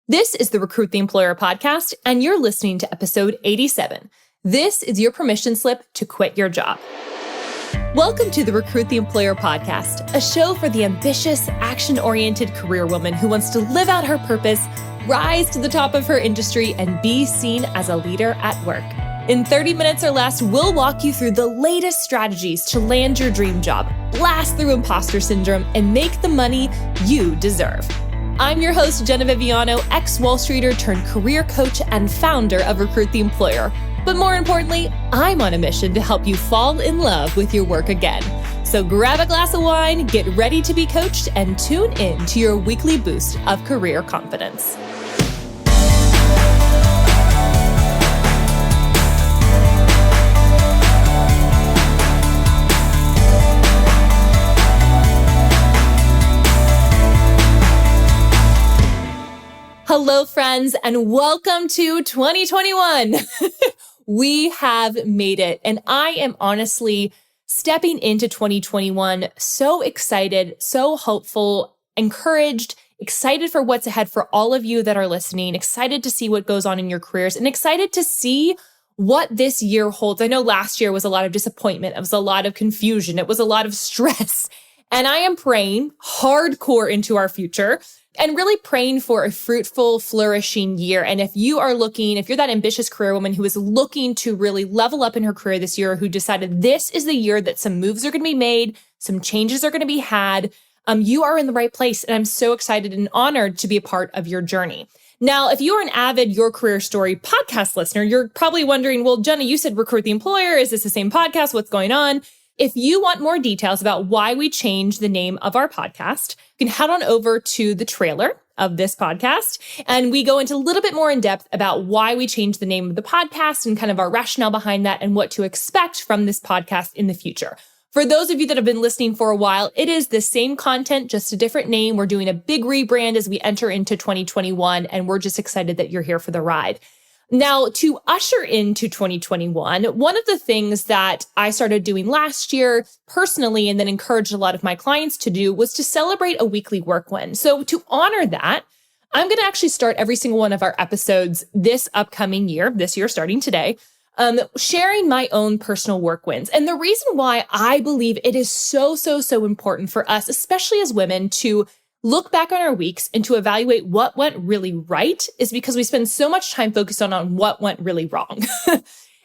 This is the Recruit the Employer podcast, and you're listening to episode 87. This is your permission slip to quit your job. Welcome to the Recruit the Employer podcast, a show for the ambitious, action-oriented career woman who wants to live out her purpose, rise to the top of her industry, and be seen as a leader at work. In 30 minutes or less, we'll walk you through the latest strategies to land your dream job, blast through imposter syndrome, and make the money you deserve. I'm your host, Jenna Viviano, ex-Wall Streeter turned career coach and founder of Recruit the Employer. But more importantly, I'm on a mission to help you fall in love with your work again. So grab a glass of wine, get ready to be coached, and tune in to your weekly boost of career confidence. Hello, friends, and welcome to 2021. We have made it, and I am honestly stepping into 2021 so excited, so hopeful, encouraged, excited for what's ahead for all of you that are listening, excited to see what goes on in your careers, and excited to see what this year holds. I know last year was a lot of disappointment. It was a lot of confusion. It was a lot of stress. And I am praying hardcore into our future and really praying for a fruitful, flourishing year. And if you're that ambitious career woman who is looking to really level up in her career this year, who decided this is the year that some moves are going to be made, some changes are going to be had, you are in the right place. And I'm so excited and honored to be a part of your journey. Now, if you are an avid Your Career Story podcast listener, you're probably wondering, well, Jenna, you said Recruit the Employer. Is this the same podcast? What's going on? If you want more details about why we changed the name of our podcast, you can head on over to the trailer of this podcast. And we go into a little bit more in depth about why we changed the name of the podcast and kind of our rationale behind that and what to expect from this podcast in the future. For those of you that have been listening for a while, it is the same content, just a different name. We're doing a big rebrand as we enter into 2021, and we're just excited that you're here for the ride. Now, to usher into 2021, one of the things that I started doing last year personally and then encouraged a lot of my clients to do was to celebrate a weekly work win. So to honor that, I'm going to actually start every single one of our episodes this year starting today, sharing my own personal work wins. And the reason why I believe it is so important for us, especially as women, to look back on our weeks and to evaluate what went really right is because we spend so much time focused on what went really wrong.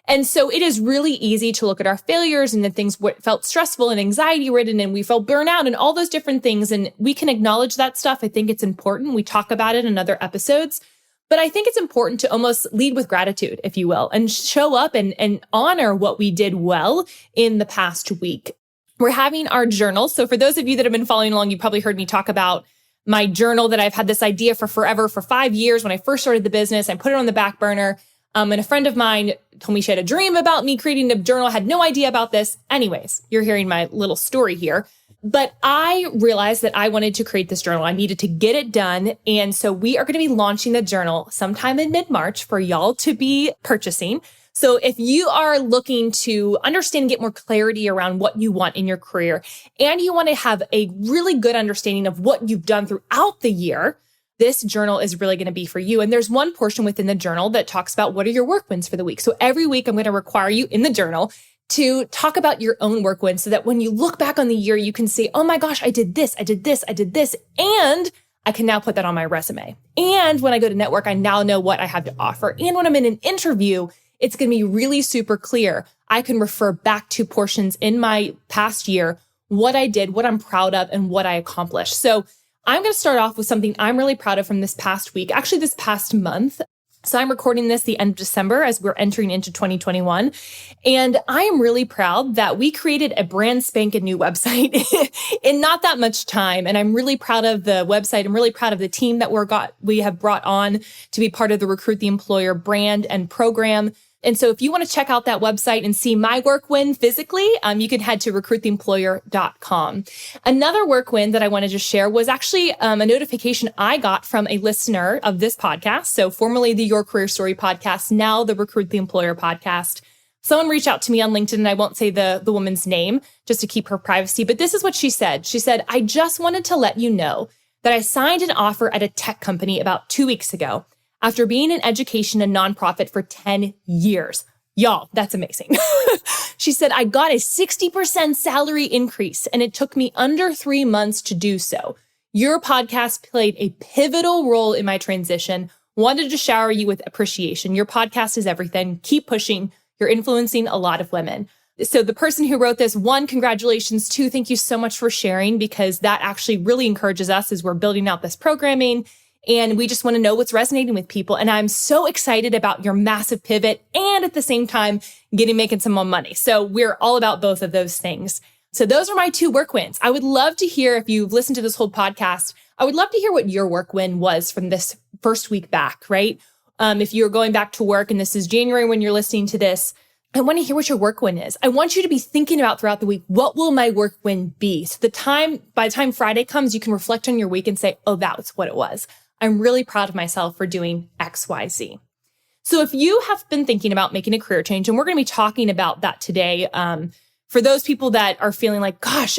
And so it is really easy to look at our failures and the things what felt stressful and anxiety ridden and we felt burnout and all those different things. And we can acknowledge that stuff. I think it's important. We talk about it in other episodes, but I think it's important to almost lead with gratitude, if you will, and show up and honor what we did well in the past week. We're having our journal. So for those of you that have been following along, you probably heard me talk about my journal that I've had this idea for forever, for 5 years. When I first started the business, I put it on the back burner. And a friend of mine told me she had a dream about me creating a journal, had no idea about this. Anyways, you're hearing my little story here. But I realized that I wanted to create this journal. I needed to get it done. And so we are going to be launching the journal sometime in mid-March for y'all to be purchasing. So if you are looking to understand and get more clarity around what you want in your career, and you want to have a really good understanding of what you've done throughout the year, this journal is really going to be for you. And there's one portion within the journal that talks about what are your work wins for the week. So every week I'm going to require you in the journal to talk about your own work wins so that when you look back on the year, you can say, oh my gosh, I did this, and I can now put that on my resume. And when I go to network, I now know what I have to offer. And when I'm in an interview, it's going to be really super clear. I can refer back to portions in my past year, what I did, what I'm proud of, and what I accomplished. So I'm going to start off with something I'm really proud of from this past week, actually this past month. So I'm recording this the end of December as we're entering into 2021. And I am really proud that we created a brand spanking new website in not that much time. And I'm really proud of the website. I'm really proud of the team that we have brought on to be part of the Recruit the Employer brand and program. And so if you want to check out that website and see my work win physically, you can head to recruittheemployer.com. Another work win that I wanted to share was actually a notification I got from a listener of this podcast. So formerly the Your Career Story podcast, now the Recruit the Employer podcast. Someone reached out to me on LinkedIn, and I won't say the woman's name just to keep her privacy, but this is what she said. She said, I just wanted to let you know that I signed an offer at a tech company about 2 weeks ago after being in education and nonprofit for 10 years. Y'all, that's amazing. She said, I got a 60% salary increase and it took me under 3 months to do so. Your podcast played a pivotal role in my transition. Wanted to shower you with appreciation. Your podcast is everything. Keep pushing. You're influencing a lot of women. So the person who wrote this, 1, congratulations. 2, thank you so much for sharing, because that actually really encourages us as we're building out this programming. And we just want to know what's resonating with people. And I'm so excited about your massive pivot and at the same time, making some more money. So we're all about both of those things. So those are my 2 work wins. I would love to hear, if you've listened to this whole podcast, I would love to hear what your work win was from this first week back, right? If you're going back to work and this is January when you're listening to this, I want to hear what your work win is. I want you to be thinking about throughout the week, what will my work win be? So by the time Friday comes, you can reflect on your week and say, oh, that's what it was. I'm really proud of myself for doing X, Y, Z. So if you have been thinking about making a career change, and we're going to be talking about that today, for those people that are feeling like, gosh,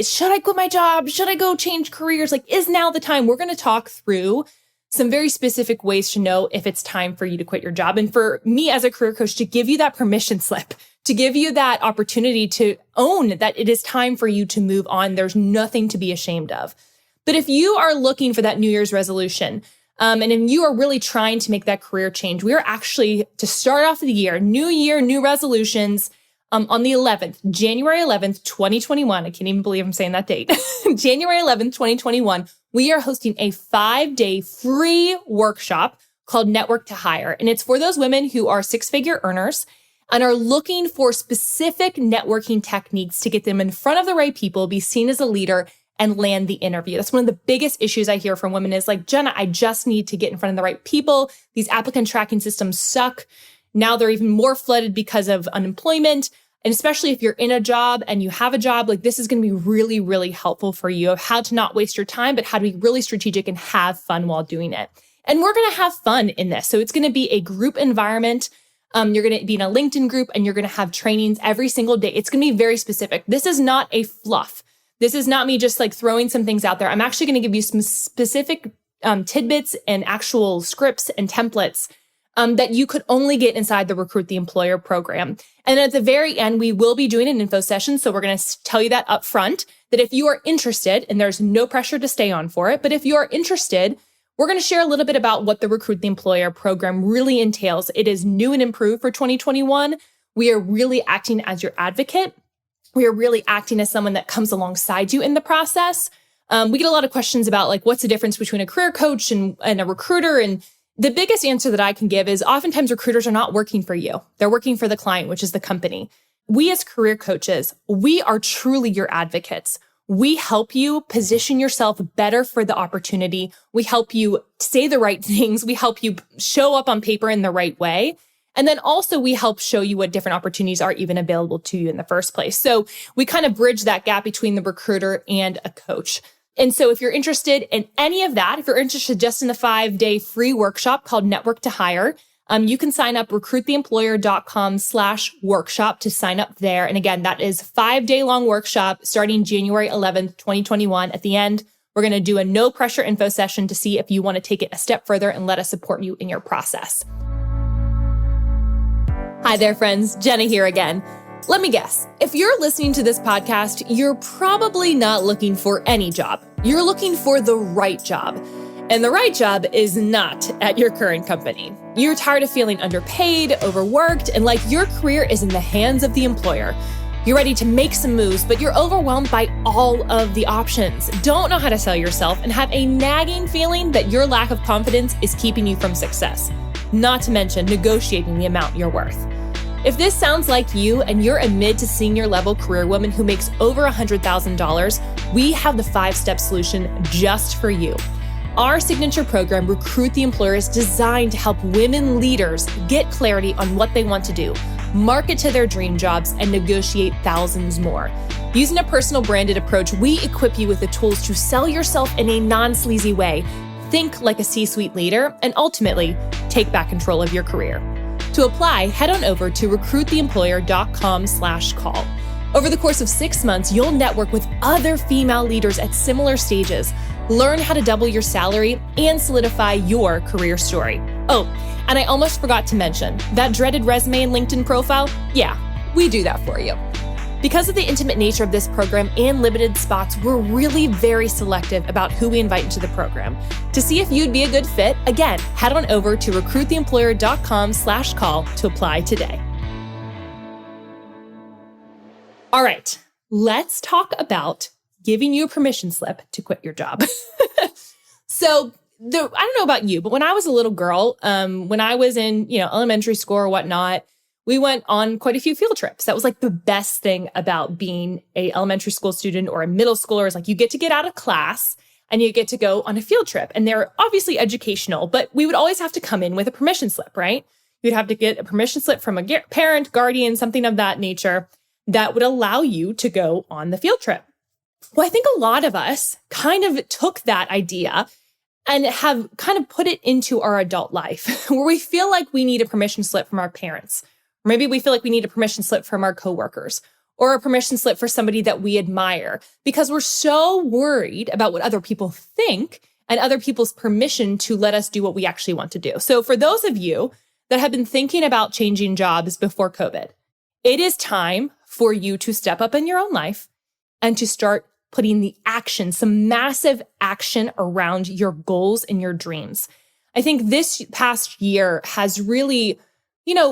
should I quit my job? Should I go change careers? Like, is now the time? We're going to talk through some very specific ways to know if it's time for you to quit your job. And for me as a career coach, to give you that permission slip, to give you that opportunity to own that it is time for you to move on. There's nothing to be ashamed of. But if you are looking for that New Year's resolution, and if you are really trying to make that career change, we are actually, to start off the year, new resolutions, on the 11th, January 11th, 2021. I can't even believe I'm saying that date. January 11th, 2021, we are hosting a 5-day free workshop called Network to Hire. And it's for those women who are 6-figure earners and are looking for specific networking techniques to get them in front of the right people, be seen as a leader, and land the interview. That's one of the biggest issues I hear from women is like, Jenna, I just need to get in front of the right people. These applicant tracking systems suck. Now they're even more flooded because of unemployment. And especially if you're in a job and you have a job, like this is going to be really, really helpful for you of how to not waste your time, but how to be really strategic and have fun while doing it. And we're going to have fun in this. So it's going to be a group environment. You're going to be in a LinkedIn group and you're going to have trainings every single day. It's going to be very specific. This is not a fluff. This is not me just like throwing some things out there. I'm actually going to give you some specific tidbits and actual scripts and templates that you could only get inside the Recruit the Employer program. And at the very end, we will be doing an info session. So we're going to tell you that up front, that if you are interested, and there's no pressure to stay on for it, but if you are interested, we're going to share a little bit about what the Recruit the Employer program really entails. It is new and improved for 2021. We are really acting as your advocate. We are really acting as someone that comes alongside you in the process. We get a lot of questions about like, what's the difference between a career coach and a recruiter? And the biggest answer that I can give is oftentimes recruiters are not working for you. They're working for the client, which is the company. We as career coaches, we are truly your advocates. We help you position yourself better for the opportunity. We help you say the right things. We help you show up on paper in the right way. And then also we help show you what different opportunities are even available to you in the first place. So we kind of bridge that gap between the recruiter and a coach. And so if you're interested in any of that, if you're interested just in the 5-day free workshop called Network to Hire, you can sign up recruittheemployer.com/workshop to sign up there. And again, that is 5-day long workshop starting January 11th, 2021. At the end, we're going to do a no pressure info session to see if you want to take it a step further and let us support you in your process. Hi there, friends. Jenna here again. Let me guess. If you're listening to this podcast, you're probably not looking for any job. You're looking for the right job. And the right job is not at your current company. You're tired of feeling underpaid, overworked, and like your career is in the hands of the employer. You're ready to make some moves, but you're overwhelmed by all of the options, don't know how to sell yourself, and have a nagging feeling that your lack of confidence is keeping you from success. Not to mention negotiating the amount you're worth. If this sounds like you and you're a mid to senior level career woman who makes over $100,000, we have the 5-step solution just for you. Our signature program, Recruit the Employer, is designed to help women leaders get clarity on what they want to do, market to their dream jobs, and negotiate thousands more. Using a personal branded approach, we equip you with the tools to sell yourself in a non-sleazy way, think like a C-suite leader, and ultimately take back control of your career. To apply, head on over to recruittheemployer.com/call. Over the course of 6 months, you'll network with other female leaders at similar stages, learn how to double your salary, and solidify your career story. Oh, and I almost forgot to mention that dreaded resume and LinkedIn profile. Yeah, we do that for you. Because of the intimate nature of this program and limited spots, we're really very selective about who we invite into the program. To see if you'd be a good fit, again, head on over to recruittheemployer.com/call to apply today. All right, let's talk about giving you a permission slip to quit your job. So I don't know about you, but when I was a little girl, when I was in elementary school or whatnot, we went on quite a few field trips. That was like the best thing about being a elementary school student or a middle schooler is like you get to get out of class and you get to go on a field trip. And they're obviously educational, but we would always have to come in with a permission slip, right? You'd have to get a permission slip from a parent, guardian, something of that nature that would allow you to go on the field trip. Well, I think a lot of us kind of took that idea and have kind of put it into our adult life where we feel like we need a permission slip from our parents. Or maybe we feel like we need a permission slip from our coworkers or a permission slip for somebody that we admire because we're so worried about what other people think and other people's permission to let us do what we actually want to do. So for those of you that have been thinking about changing jobs before COVID, it is time for you to step up in your own life and to start putting the action, some massive action around your goals and your dreams. I think this past year has really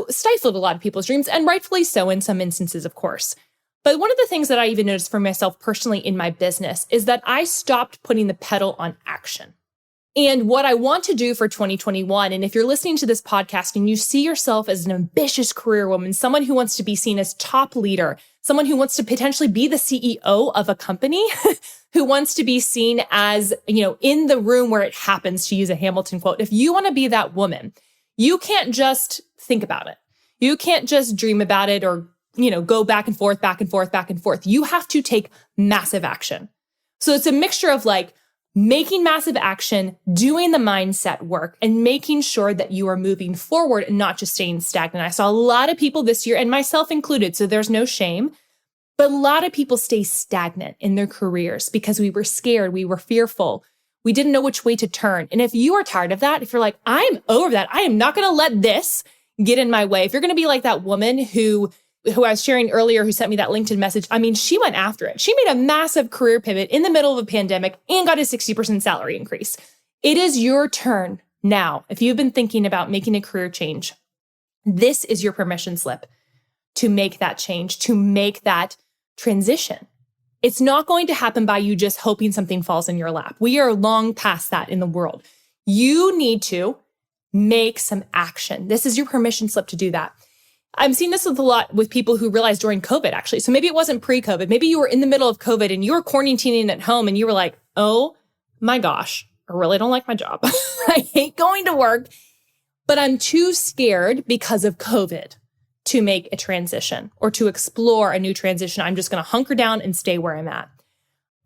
stifled a lot of people's dreams, and rightfully so in some instances, of course. But one of the things that I even noticed for myself personally in my business is that I stopped putting the pedal on action. And what I want to do for 2021, and if you're listening to this podcast and you see yourself as an ambitious career woman, someone who wants to be seen as top leader, someone who wants to potentially be the CEO of a company, who wants to be seen as, in the room where it happens, to use a Hamilton quote, if you want to be that woman, you can't just think about it. You can't just dream about it or, go back and forth, back and forth, back and forth. You have to take massive action. So it's a mixture of like making massive action, doing the mindset work, and making sure that you are moving forward and not just staying stagnant. I saw a lot of people this year, and myself included, so there's no shame, but a lot of people stay stagnant in their careers because we were scared, we were fearful. We didn't know which way to turn. And if you are tired of that, if you're like, I'm over that, I am not going to let this get in my way. If you're going to be like that woman who I was sharing earlier, who sent me that LinkedIn message, I mean, she went after it. She made a massive career pivot in the middle of a pandemic and got a 60% salary increase. It is your turn now. If you've been thinking about making a career change, this is your permission slip to make that change, to make that transition. It's not going to happen by you just hoping something falls in your lap. We are long past that in the world. You need to make some action. This is your permission slip to do that. I'm seeing this with a lot with people who realized during COVID, actually. So maybe it wasn't pre-COVID. Maybe you were in the middle of COVID and you were quarantining at home and you were like, oh my gosh, I really don't like my job. I hate going to work, but I'm too scared because of COVID to make a transition or to explore a new transition. I'm just going to hunker down and stay where I'm at.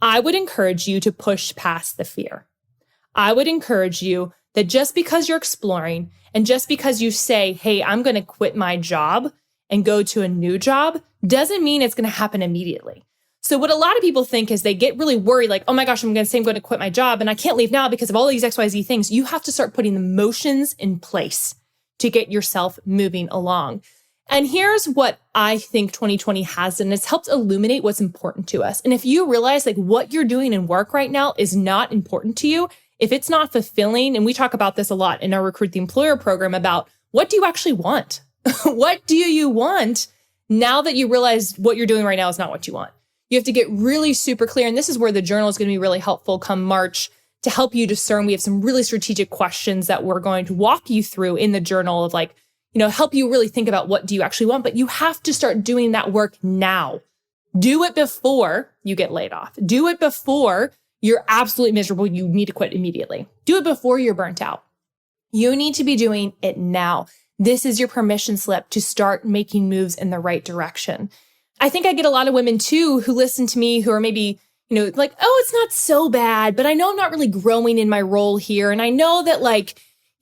I would encourage you to push past the fear. I would encourage you that just because you're exploring and just because you say, hey, I'm going to quit my job and go to a new job, doesn't mean it's going to happen immediately. So what a lot of people think is they get really worried, like, oh my gosh, I'm going to say I'm going to quit my job and I can't leave now because of all these XYZ things. You have to start putting the motions in place to get yourself moving along. And here's what I think 2020 has done. It's helped illuminate what's important to us. And if you realize like what you're doing in work right now is not important to you, if it's not fulfilling, and we talk about this a lot in our Recruit the Employer program about what do you actually want? What do you want now that you realize what you're doing right now is not what you want? You have to get really super clear. And this is where the journal is going to be really helpful come March to help you discern. We have some really strategic questions that we're going to walk you through in the journal of like, help you really think about what do you actually want, but you have to start doing that work now. Do it before you get laid off. Do it before you're absolutely miserable. You need to quit immediately. Do it before you're burnt out. You need to be doing it now. This is your permission slip to start making moves in the right direction. I think I get a lot of women too who listen to me who are maybe, like, oh, it's not so bad, but I know I'm not really growing in my role here. And I know that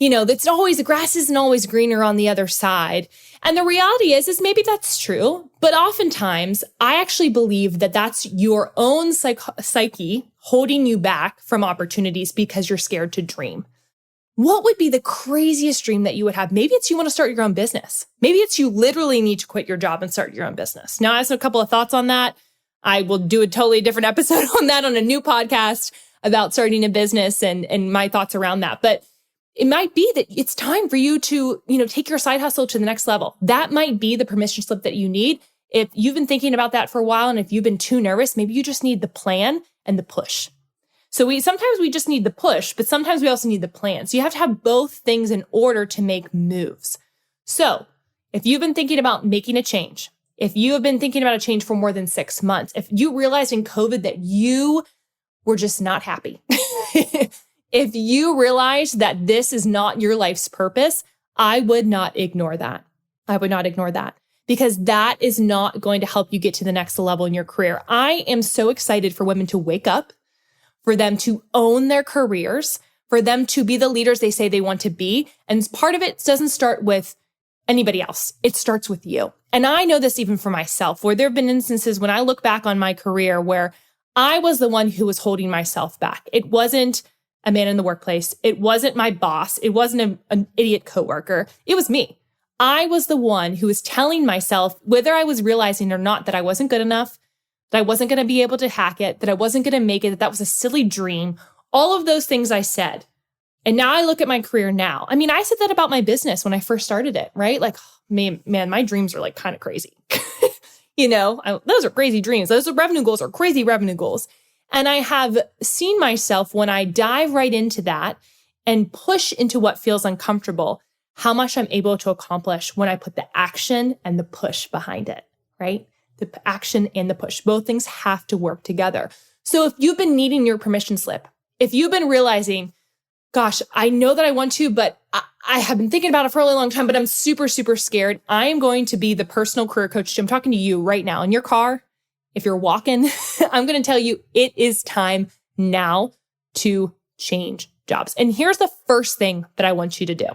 that's always, the grass isn't always greener on the other side. And the reality is maybe that's true. But oftentimes I actually believe that that's your own psyche holding you back from opportunities because you're scared to dream. What would be the craziest dream that you would have? Maybe it's you want to start your own business. Maybe it's you literally need to quit your job and start your own business. Now, I have a couple of thoughts on that. I will do a totally different episode on that on a new podcast about starting a business and my thoughts around that. But it might be that it's time for you to, take your side hustle to the next level. That might be the permission slip that you need. If you've been thinking about that for a while and if you've been too nervous, maybe you just need the plan and the push. So sometimes we just need the push, but sometimes we also need the plan. So you have to have both things in order to make moves. So if you've been thinking about making a change, if you have been thinking about a change for more than 6 months, if you realized in COVID that you were just not happy, if you realize that this is not your life's purpose, I would not ignore that. I would not ignore that because that is not going to help you get to the next level in your career. I am so excited for women to wake up, for them to own their careers, for them to be the leaders they say they want to be. And part of it doesn't start with anybody else. It starts with you. And I know this even for myself, where there have been instances when I look back on my career where I was the one who was holding myself back. It wasn't a man in the workplace. It wasn't my boss. It wasn't an idiot coworker. It was me. I was the one who was telling myself, whether I was realizing or not, that I wasn't good enough, that I wasn't going to be able to hack it, that I wasn't going to make it, that was a silly dream. All of those things I said. And now I look at my career now. I mean, I said that about my business when I first started it, right? Like, man, my dreams are like kind of crazy. Those are crazy dreams. Those are revenue goals, are crazy revenue goals. And I have seen myself when I dive right into that and push into what feels uncomfortable, how much I'm able to accomplish when I put the action and the push behind it, right? The action and the push. Both things have to work together. So if you've been needing your permission slip, if you've been realizing, gosh, I know that I want to, but I have been thinking about it for a really long time, but I'm super, super scared. I am going to be the personal career coach. I'm talking to you right now in your car. If you're walking, I'm going to tell you it is time now to change jobs. And here's the first thing that I want you to do.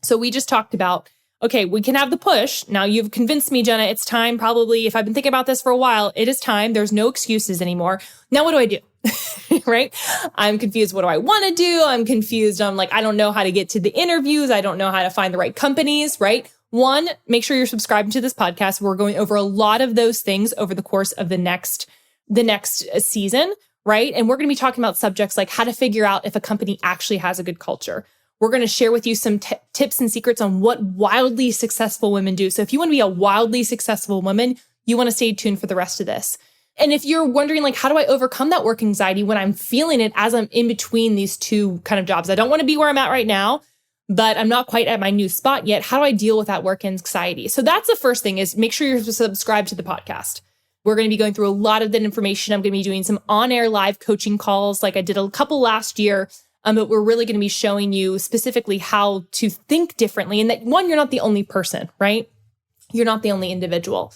So we just talked about, okay, we can have the push. Now you've convinced me, Jenna, it's time probably. If I've been thinking about this for a while, it is time. There's no excuses anymore. Now, what do I do? Right? I'm confused. What do I want to do? I'm confused. I'm like, I don't know how to get to the interviews. I don't know how to find the right companies, right? One, make sure you're subscribed to this podcast. We're going over a lot of those things over the course of the next season, right? And we're going to be talking about subjects like how to figure out if a company actually has a good culture. We're going to share with you some tips and secrets on what wildly successful women do. So if you want to be a wildly successful woman, you want to stay tuned for the rest of this. And if you're wondering, like, how do I overcome that work anxiety when I'm feeling it as I'm in between these two kind of jobs? I don't want to be where I'm at right now, but I'm not quite at my new spot yet. How do I deal with that work anxiety? So that's the first thing, is make sure you're subscribed to the podcast. We're going to be going through a lot of that information. I'm going to be doing some on-air live coaching calls like I did a couple last year. But we're really going to be showing you specifically how to think differently. And that, one, you're not the only person, right? You're not the only individual.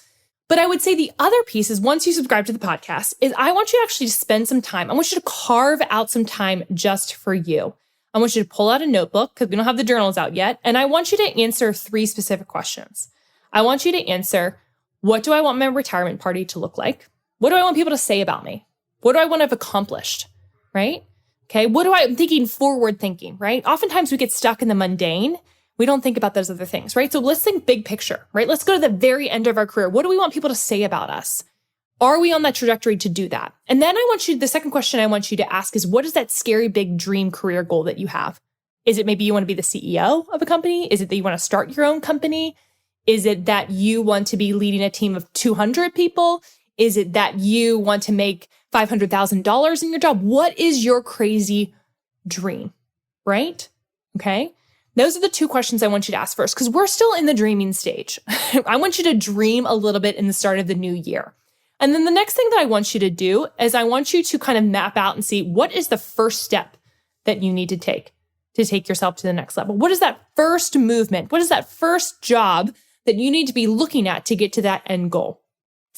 But I would say the other piece is, once you subscribe to the podcast, is I want you to actually spend some time. I want you to carve out some time just for you. I want you to pull out a notebook, because we don't have the journals out yet. And I want you to answer 3 specific questions. I want you to answer, what do I want my retirement party to look like? What do I want people to say about me? What do I want to have accomplished, right? Okay, I'm thinking forward thinking, right? Oftentimes we get stuck in the mundane. We don't think about those other things, right? So let's think big picture, right? Let's go to the very end of our career. What do we want people to say about us? Are we on that trajectory to do that? And then the second question I want you to ask is, what is that scary big dream career goal that you have? Is it maybe you want to be the CEO of a company? Is it that you want to start your own company? Is it that you want to be leading a team of 200 people? Is it that you want to make $500,000 in your job? What is your crazy dream, right? Okay. Those are the 2 questions I want you to ask first, because we're still in the dreaming stage. I want you to dream a little bit in the start of the new year. And then the next thing that I want you to do is I want you to kind of map out and see, what is the first step that you need to take yourself to the next level? What is that first movement? What is that first job that you need to be looking at to get to that end goal?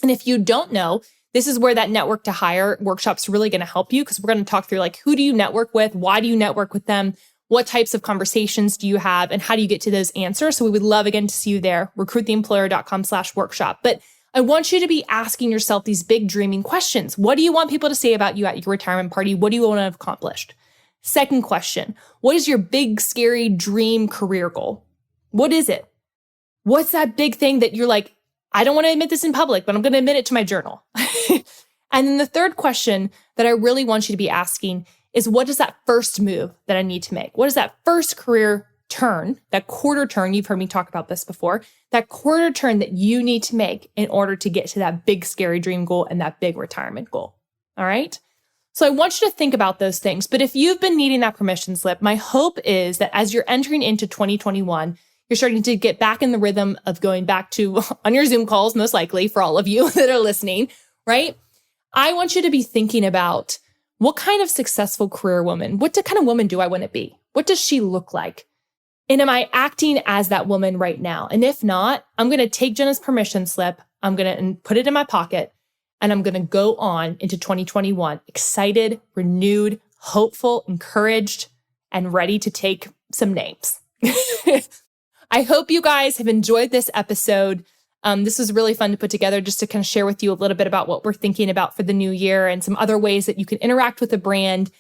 And if you don't know, this is where that network to hire workshop's really going to help you, because we're going to talk through, like, who do you network with? Why do you network with them? What types of conversations do you have and how do you get to those answers? So we would love, again, to see you there, recruittheemployer.com/workshop. But I want you to be asking yourself these big dreaming questions. What do you want people to say about you at your retirement party? What do you want to have accomplished? Second question, what is your big, scary dream career goal? What is it? What's that big thing that you're like, I don't want to admit this in public, but I'm going to admit it to my journal. And then the third question that I really want you to be asking is, what is that first move that I need to make? What is that first career turn, that quarter turn? You've heard me talk about this before, that quarter turn that you need to make in order to get to that big, scary dream goal and that big retirement goal. All right. So I want you to think about those things. But if you've been needing that permission slip, my hope is that as you're entering into 2021, you're starting to get back in the rhythm of going back to on your Zoom calls, most likely for all of you that are listening, right? I want you to be thinking about, what kind of successful career woman, what kind of woman do I want to be? What does she look like? And am I acting as that woman right now? And if not, I'm going to take Jenna's permission slip. I'm going to put it in my pocket and I'm going to go on into 2021, excited, renewed, hopeful, encouraged, and ready to take some names. I hope you guys have enjoyed this episode. This was really fun to put together just to kind of share with you a little bit about what we're thinking about for the new year and some other ways that you can interact with the brand,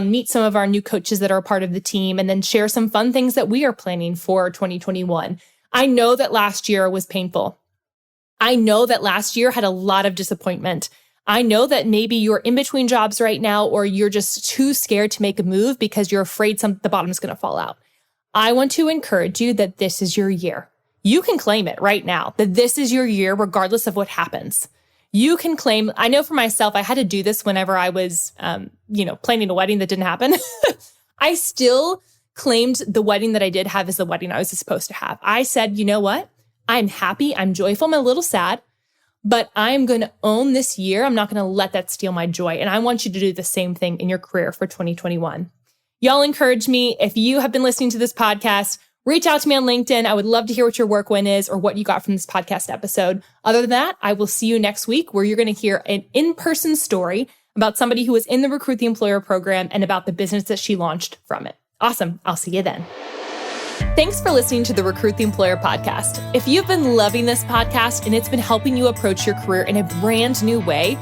meet some of our new coaches that are a part of the team, and then share some fun things that we are planning for 2021. I know that last year was painful. I know that last year had a lot of disappointment. I know that maybe you're in between jobs right now, or you're just too scared to make a move because you're afraid the bottom is going to fall out. I want to encourage you that this is your year. You can claim it right now, that this is your year, regardless of what happens. You can claim, I know for myself, I had to do this whenever I was, planning a wedding that didn't happen. I still claimed the wedding that I did have as the wedding I was supposed to have. I said, you know what? I'm happy, I'm joyful, I'm a little sad, but I'm going to own this year. I'm not going to let that steal my joy. And I want you to do the same thing in your career for 2021. Y'all encourage me. If you have been listening to this podcast, reach out to me on LinkedIn. I would love to hear what your work win is or what you got from this podcast episode. Other than that, I will see you next week, where you're going to hear an in-person story about somebody who was in the Recruit the Employer program and about the business that she launched from it. Awesome. I'll see you then. Thanks for listening to the Recruit the Employer podcast. If you've been loving this podcast and it's been helping you approach your career in a brand new way,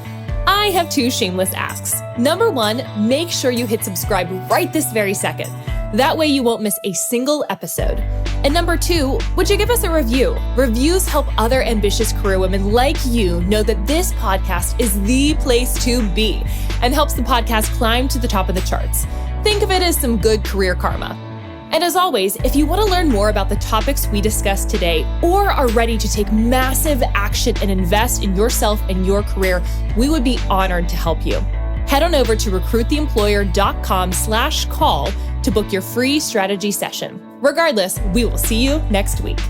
I have 2 shameless asks. Number 1, make sure you hit subscribe right this very second. That way you won't miss a single episode. And number 2, would you give us a review? Reviews help other ambitious career women like you know that this podcast is the place to be and helps the podcast climb to the top of the charts. Think of it as some good career karma. And as always, if you want to learn more about the topics we discussed today or are ready to take massive action and invest in yourself and your career, we would be honored to help you. Head on over to recruittheemployer.com/call to book your free strategy session. Regardless, we will see you next week.